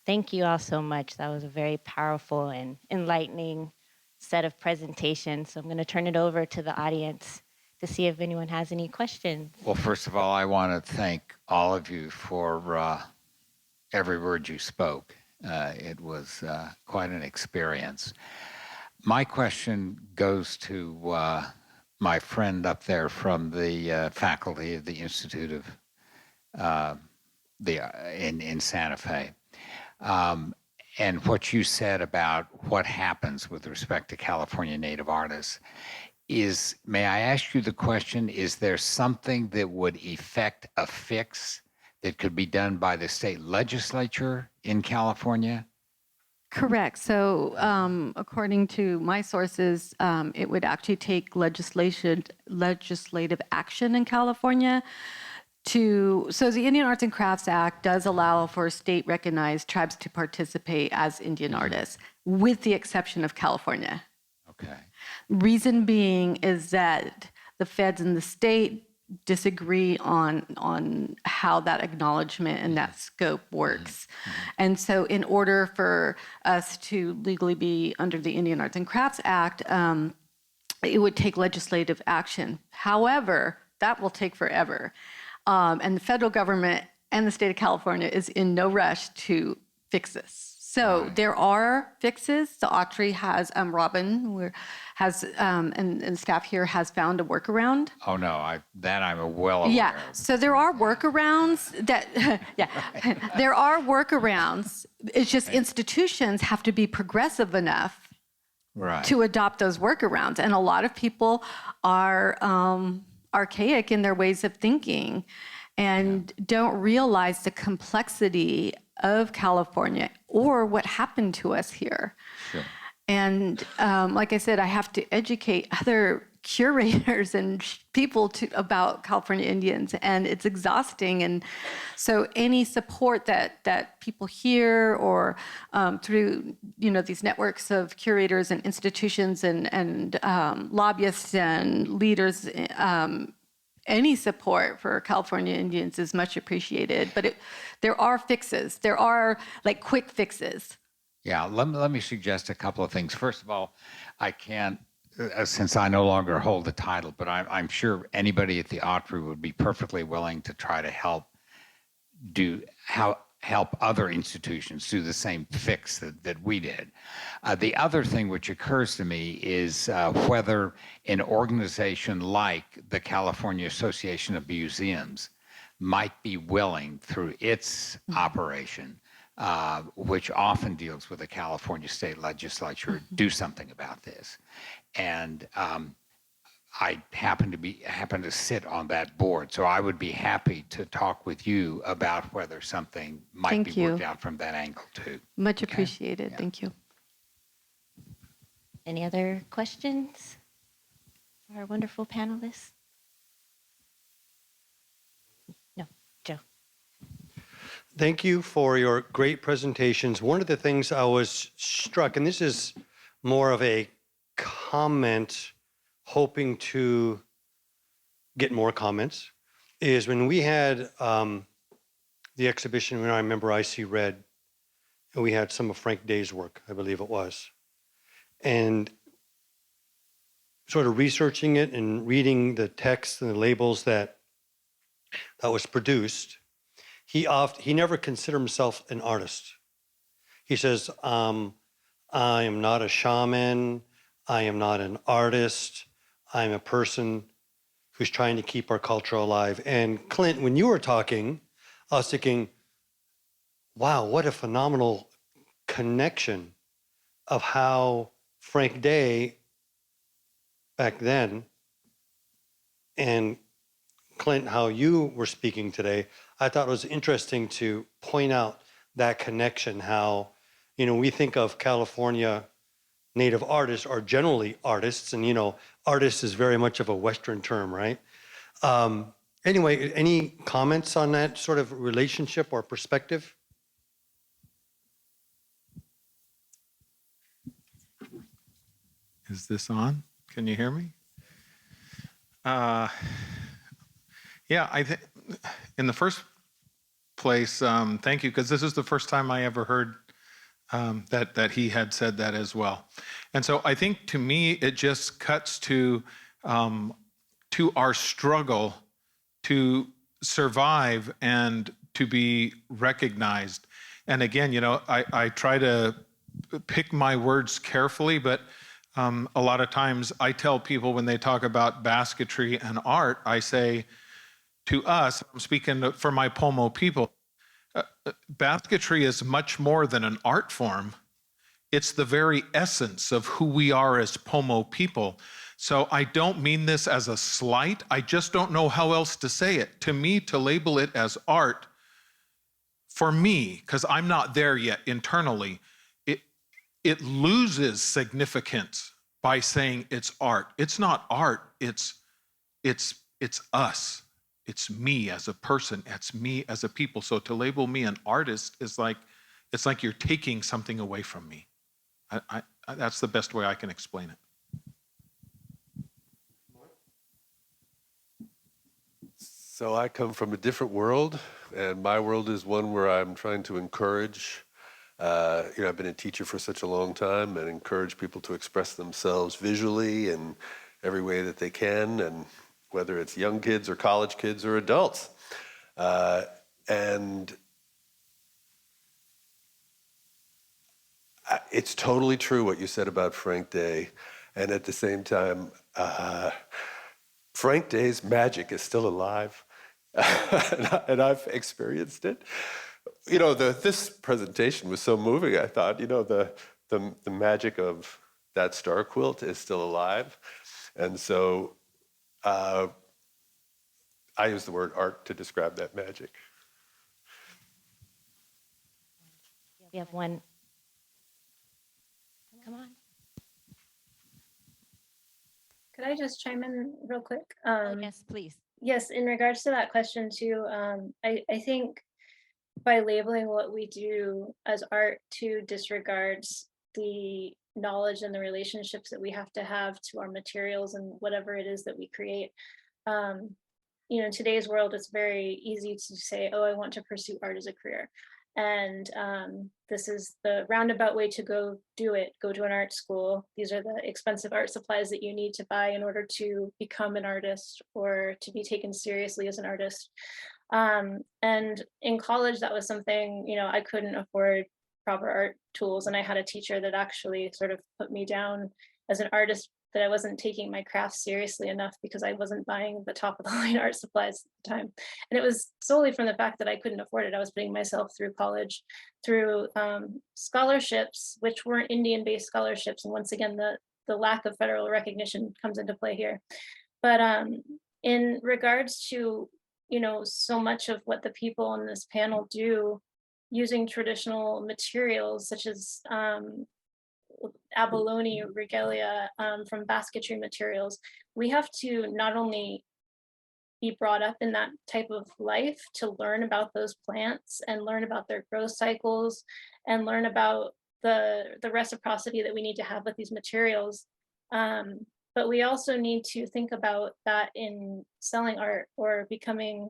Thank you all so much. That was a very powerful and enlightening set of presentations. So I'm going to turn it over to the audience to see if anyone has any questions. Well, first of all, I want to thank all of you for every word you spoke. It was quite an experience. My question goes to my friend up there from the faculty of the Institute of in Santa Fe. And what you said about what happens with respect to California Native artists is, may I ask you the question, is there something that would effect a fix that could be done by the state legislature in California? Correct. So according to my sources, it would actually take legislative action in California so the Indian Arts and Crafts Act does allow for state-recognized tribes to participate as Indian artists, with the exception of California. Okay. Reason being is that the feds in the state disagree on how that acknowledgement and that scope works. And so in order for us to legally be under the Indian Arts and Crafts Act, it would take legislative action. However, that will take forever. And the federal government and the state of California is in no rush to fix this. So there are fixes. The Autry has, Robin has, and staff here has found a workaround. Oh, no, I'm well aware Yeah, of. so there are workarounds that, there are workarounds. It's just institutions have to be progressive enough to adopt those workarounds. And a lot of people are archaic in their ways of thinking and don't realize the complexity of California or what happened to us here. Sure. And like I said, I have to educate other curators and people about California Indians, and it's exhausting. And so any support that people hear or through these networks of curators and institutions and lobbyists and leaders, any support for California Indians is much appreciated. But there are fixes. There are quick fixes. Yeah, let me suggest a couple of things. First of all, I can't, since I no longer hold the title, but I'm sure anybody at the Autry would be perfectly willing to try to help other institutions do the same fix that we did. The other thing which occurs to me is whether an organization like the California Association of Museums might be willing, through its operation, which often deals with the California state legislature, do something about this. And I happen to sit on that board, so I would be happy to talk with you about whether something might be worked out from that angle too. Much appreciated. Yeah. Thank you. Any other questions for our wonderful panelists? No, Joe. Thank you for your great presentations. One of the things I was struck, and this is more of a comment, hoping to get more comments, is when we had the exhibition, when I remember I See Red, and we had some of Frank Day's work, I believe it was. And sort of researching it and reading the text and the labels that was produced, he never considered himself an artist. He says, I am not a shaman, I am not an artist, I'm a person who's trying to keep our culture alive. And Clint, when you were talking, I was thinking, wow, what a phenomenal connection of how Frank Day back then, and Clint, how you were speaking today, I thought it was interesting to point out that connection, how, we think of California Native artists are generally artists, and, artist is very much of a Western term, right? Anyway, any comments on that sort of relationship or perspective? Is this on? Can you hear me? Yeah, I think in the first place, thank you, because this is the first time I ever heard that he had said that as well. And so I think to me, it just cuts to our struggle to survive and to be recognized. And again, you know, I try to pick my words carefully, but a lot of times I tell people when they talk about basketry and art, I say to us, I'm speaking for my Pomo people, basketry is much more than an art form. It's the very essence of who we are as Pomo people. So I don't mean this as a slight. I just don't know how else to say it. To me, to label it as art, for me, because I'm not there yet internally, it loses significance by saying it's art. It's not art. It's us. It's me as a person. It's me as a people. So to label me an artist is like, it's like you're taking something away from me. That's the best way I can explain it. So I come from a different world, and my world is one where I'm trying to encourage. I've been a teacher for such a long time, and encourage people to express themselves visually in every way that they can, and whether it's young kids or college kids or adults. And it's totally true what you said about Frank Dehe, and at the same time, Frank Dehe's magic is still alive, and I've experienced it. You know, this presentation was so moving. I thought, you know, the magic of that star quilt is still alive, and so I use the word art to describe that magic. We have one. Come on. Could I just chime in real quick? Yes, please. Yes, in regards to that question too, I think by labeling what we do as art too disregards the knowledge and the relationships that we have to our materials and whatever it is that we create. In today's world, it's very easy to say, oh, I want to pursue art as a career. And this is the roundabout way to go do it. Go to an art school. These are the expensive art supplies that you need to buy in order to become an artist or to be taken seriously as an artist. And in college, that was something, I couldn't afford proper art tools. And I had a teacher that actually sort of put me down as an artist, that I wasn't taking my craft seriously enough because I wasn't buying the top of the line art supplies at the time. And it was solely from the fact that I couldn't afford it. I was putting myself through college, through scholarships, which weren't Indian-based scholarships. And once again, the lack of federal recognition comes into play here. But in regards to, so much of what the people on this panel do using traditional materials, such as abalone regalia from basketry materials, we have to not only be brought up in that type of life to learn about those plants and learn about their growth cycles and learn about the reciprocity that we need to have with these materials. But we also need to think about that in selling art or becoming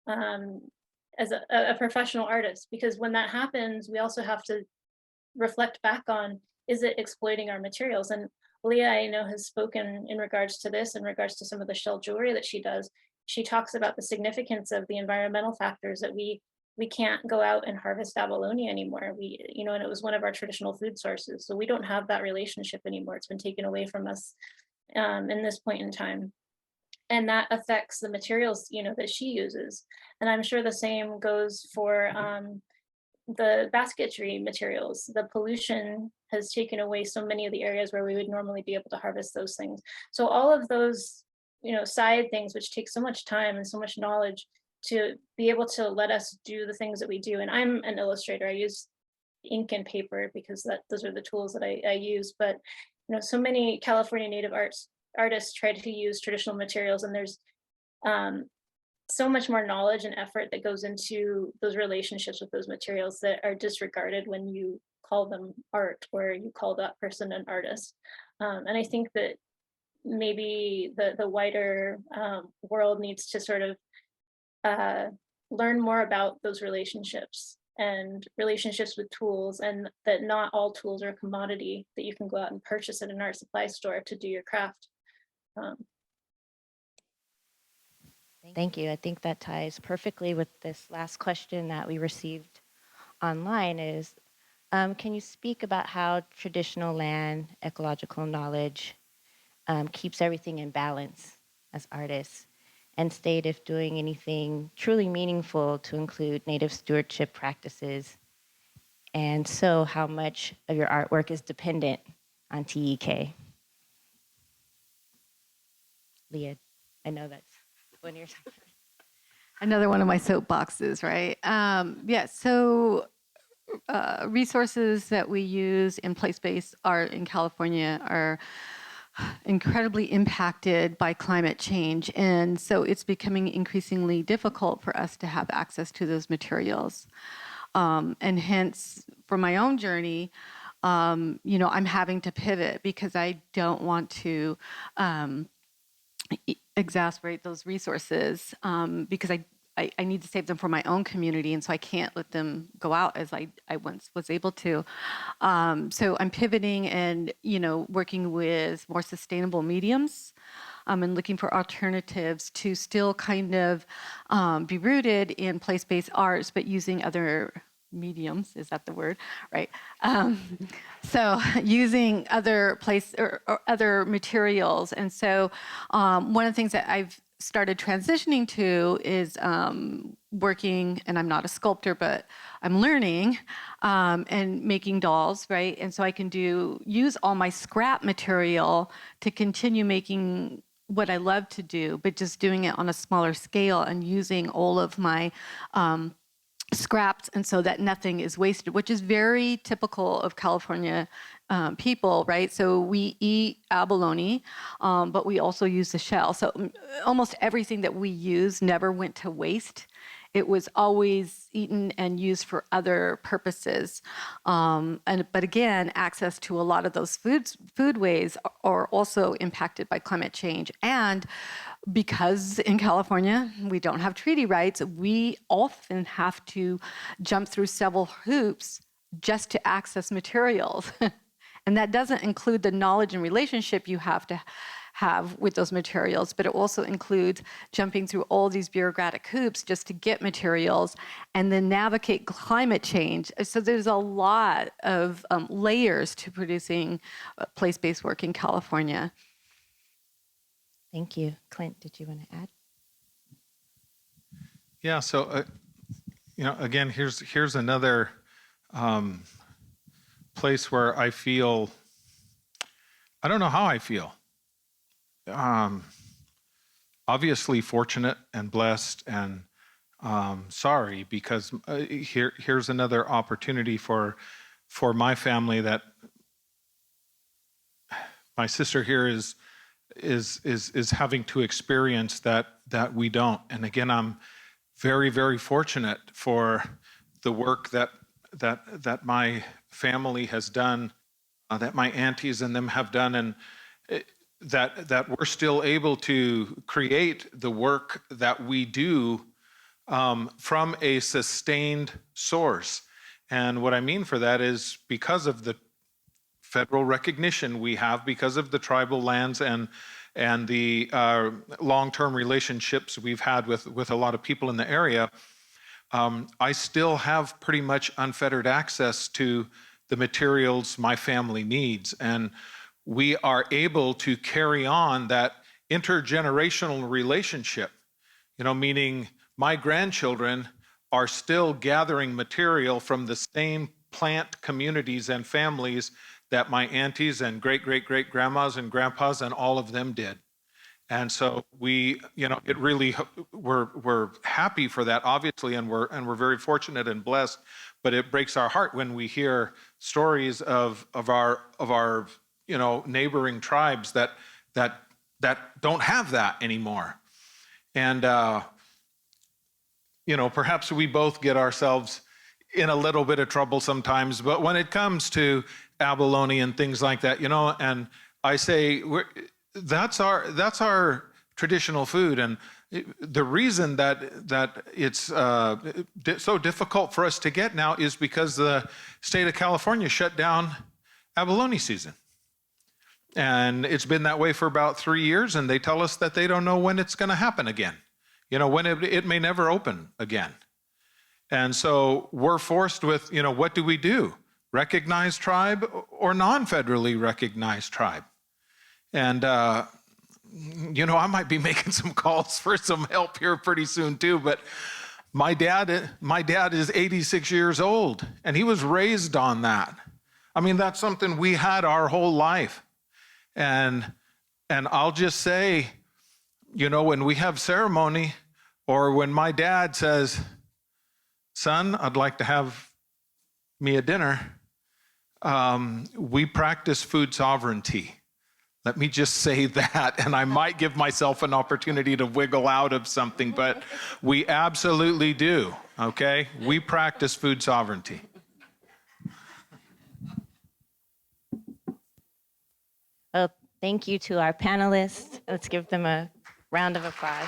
as a professional artist, because when that happens, we also have to reflect back on, is it exploiting our materials? And Leah, I know, has spoken in regards to this, in regards to some of the shell jewelry that she does. She talks about the significance of the environmental factors, that we can't go out and harvest abalone anymore. And it was one of our traditional food sources. So we don't have that relationship anymore. It's been taken away from us in this point in time. And that affects the materials, that she uses. And I'm sure the same goes for the basketry materials. The pollution has taken away so many of the areas where we would normally be able to harvest those things. So all of those, side things, which take so much time and so much knowledge to be able to let us do the things that we do. And I'm an illustrator. I use ink and paper because those are the tools that I use. But, so many California Native artists try to use traditional materials, and there's so much more knowledge and effort that goes into those relationships with those materials that are disregarded when you call them art or you call that person an artist. And I think that maybe the wider world needs to sort of learn more about those relationships and relationships with tools, and that not all tools are a commodity that you can go out and purchase at an art supply store to do your craft. Thank you. I think that ties perfectly with this last question that we received online is, can you speak about how traditional land ecological knowledge keeps everything in balance as artists, and state if doing anything truly meaningful to include native stewardship practices, and so how much of your artwork is dependent on TEK? Leah, I know that's one of your... Another one of my soapboxes, right? So resources that we use in place-based art in California are incredibly impacted by climate change. And so it's becoming increasingly difficult for us to have access to those materials. And hence, for my own journey, I'm having to pivot because I don't want to exacerbate those resources because I need to save them for my own community, and so I can't let them go out as I once was able to. So I'm pivoting and working with more sustainable mediums and looking for alternatives to still kind of be rooted in place-based arts, but using other mediums, is that the word, right? So using other or other materials. And so one of the things that I've started transitioning to is working, and I'm not a sculptor, but I'm learning and making dolls, right? And so I can use all my scrap material to continue making what I love to do, but just doing it on a smaller scale and using all of my scraps, and so that nothing is wasted, which is very typical of California people, right? So we eat abalone, but we also use the shell. So almost everything that we use never went to waste. It was always eaten and used for other purposes. But again, access to a lot of those foodways are also impacted by climate change. And because in California, we don't have treaty rights, we often have to jump through several hoops just to access materials. And that doesn't include the knowledge and relationship you have to have with those materials, but it also includes jumping through all these bureaucratic hoops just to get materials and then navigate climate change. So there's a lot of layers to producing place-based work in California. Thank you. Clint, did you want to add? Yeah, so, again, here's another place where I feel, I don't know how I feel. Obviously fortunate and blessed and sorry, because here's another opportunity for my family that my sister here is having to experience that we don't. And again, I'm very, very fortunate for the work that my family has done, that my aunties and them have done, and that we're still able to create the work that we do from a sustained source. And what I mean for that is because of the federal recognition we have, because of the tribal lands and the long-term relationships we've had with a lot of people in the area, I still have pretty much unfettered access to the materials my family needs. And we are able to carry on that intergenerational relationship, meaning my grandchildren are still gathering material from the same plant communities and families that my aunties and great-great-great-grandmas and grandpas and all of them did. And so we, it really, we're happy for that, obviously, and we're very fortunate and blessed, but it breaks our heart when we hear stories of our neighboring tribes that don't have that anymore. And perhaps we both get ourselves in a little bit of trouble sometimes, but when it comes to abalone and things like that, and I say that's our traditional food, and the reason that it's so difficult for us to get now is because the state of California shut down abalone season. And it's been that way for about 3 years, and they tell us that they don't know when it's going to happen again. You know, when it may never open again. And so we're forced with, you know, what do we do? Recognized tribe or non-federally recognized tribe? And, you know, I might be making some calls for some help here pretty soon too, but my dad is 86 years old, and he was raised on that. I mean, that's something we had our whole life. And I'll just say, you know, when we have ceremony, or when my dad says, son, I'd like to have me a dinner, we practice food sovereignty. Let me just say that, and I might give myself an opportunity to wiggle out of something, but we absolutely do, okay? We practice food sovereignty. Well, thank you to our panelists. Let's give them a round of applause.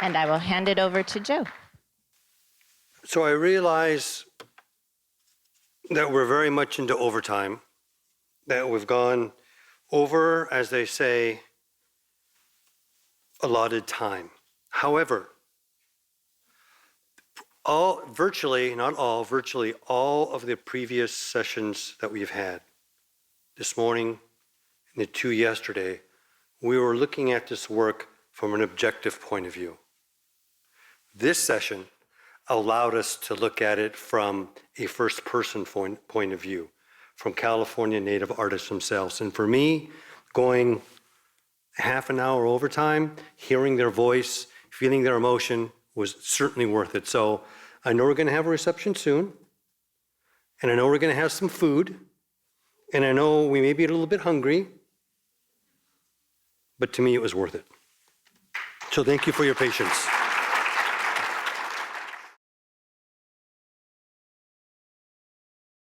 And I will hand it over to Joe. So I realize that we're very much into overtime, that we've gone over, as they say, allotted time. However, virtually all of the previous sessions that we've had, this morning and the 2 yesterday, we were looking at this work from an objective point of view. This session allowed us to look at it from a first-person point of view, from California Native artists themselves. And for me, going half an hour overtime, hearing their voice, feeling their emotion was certainly worth it. So I know we're going to have a reception soon, and I know we're going to have some food, and I know we may be a little bit hungry, but to me it was worth it. So thank you for your patience.